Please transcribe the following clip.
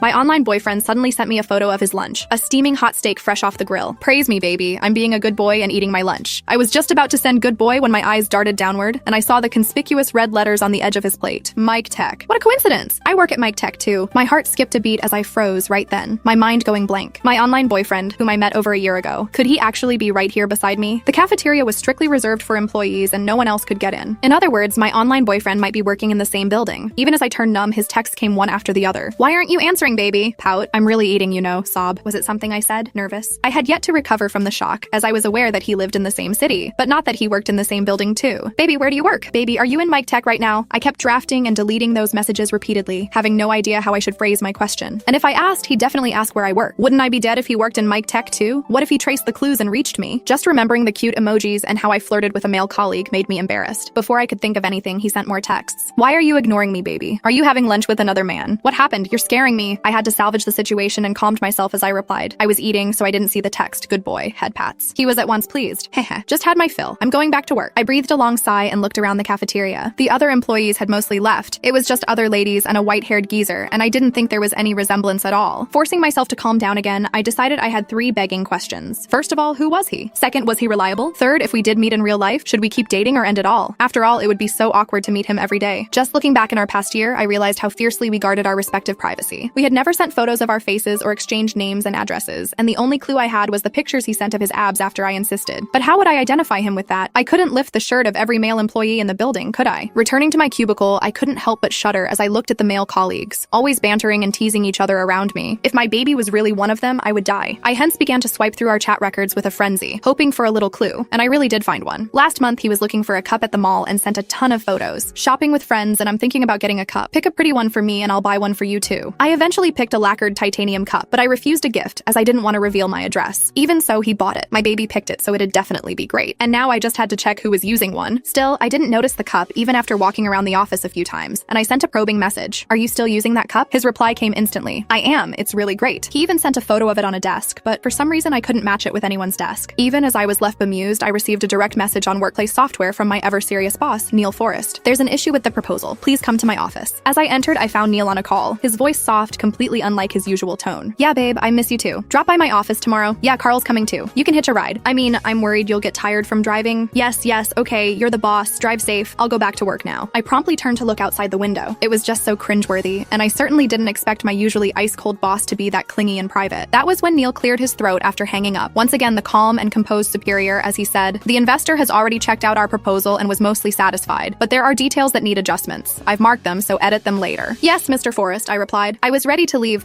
My online boyfriend suddenly sent me a photo of his lunch, a steaming hot steak fresh off the grill. Praise me, baby. I'm being a good boy and eating my lunch. I was just about to send good boy when my eyes darted downward, and I saw the conspicuous red letters on the edge of his plate. Mike Tech. What a coincidence. I work at Mike Tech too. My heart skipped a beat as I froze right then, my mind going blank. My online boyfriend, whom I met over a year ago, could he actually be right here beside me? The cafeteria was strictly reserved for employees and no one else could get in. In other words, my online boyfriend might be working in the same building. Even as I turned numb, his texts came one after the other. Why aren't you answering, baby? Pout. I'm really eating, you know. Sob. Was it something I said? Nervous. I had yet to recover from the shock, as I was aware that he lived in the same city, but not that he worked in the same building too. Baby, where do you work? Baby, are you in Mike Tech right now? I kept drafting and deleting those messages repeatedly, having no idea how I should phrase my question. And if I asked, he'd definitely ask where I work. Wouldn't I be dead if he worked in Mike Tech too? What if he traced the clues and reached me? Just remembering the cute emojis and how I flirted with a male colleague made me embarrassed. Before I could think of anything, he sent more texts. Why are you ignoring me, baby? Are you having lunch with another man? What happened? You're scaring me. I had to salvage the situation and calmed myself as I replied. I was eating, so I didn't see the text. Good boy. Head pats. He was at once pleased. Heh, just had my fill. I'm going back to work. I breathed a long sigh and looked around the cafeteria. The other employees had mostly left. It was just other ladies and a white-haired geezer, and I didn't think there was any resemblance at all. Forcing myself to calm down again, I decided I had 3 begging questions. First of all, who was he? Second, was he reliable? Third, if we did meet in real life, should we keep dating or end it all? After all, it would be so awkward to meet him every day. Just looking back in our past year, I realized how fiercely we guarded our respective privacy. We had never sent photos of our faces or exchanged names and addresses, and the only clue I had was the pictures he sent of his abs after I insisted. But how would I identify him with that? I couldn't lift the shirt of every male employee in the building, could I? Returning to my cubicle, I couldn't help but shudder as I looked at the male colleagues, always bantering and teasing each other around me. If my baby was really one of them, I would die. I hence began to swipe through our chat records with a frenzy, hoping for a little clue, and I really did find one. Last month, he was looking for a cup at the mall and sent a ton of photos. Shopping with friends, and I'm thinking about getting a cup. Pick a pretty one for me and I'll buy one for you too. I eventually picked a lacquered titanium cup, but I refused a gift as I didn't want to reveal my address. Even so, he bought it. My baby picked it, so it'd definitely be great. And now I just had to check who was using one. Still, I didn't notice the cup even after walking around the office a few times, and I sent a probing message. Are you still using that cup? His reply came instantly. I am. It's really great. He even sent a photo of it on a desk, but for some reason I couldn't match it with anyone's desk. Even as I was left bemused, I received a direct message on workplace software from my ever-serious boss, Neil Forrest. There's an issue with the proposal. Please come to my office. As I entered, I found Neil on a call, his voice soft, completely unlike his usual tone. Yeah, babe, I miss you too. Drop by my office tomorrow. Yeah, Carl's coming too. You can hitch a ride. I mean, I'm worried you'll get tired from driving. Yes, okay, you're the boss. Drive safe. I'll go back to work now. I promptly turned to look outside the window. It was just so cringeworthy, and I certainly didn't expect my usually ice-cold boss to be that clingy in private. That was when Neil cleared his throat after hanging up. Once again, the calm and composed superior as he said, the investor has already checked out our proposal and was mostly satisfied, but there are details that need adjustments. I've marked them, so edit them later. Yes, Mr. Forrest, I replied. I was ready to leave when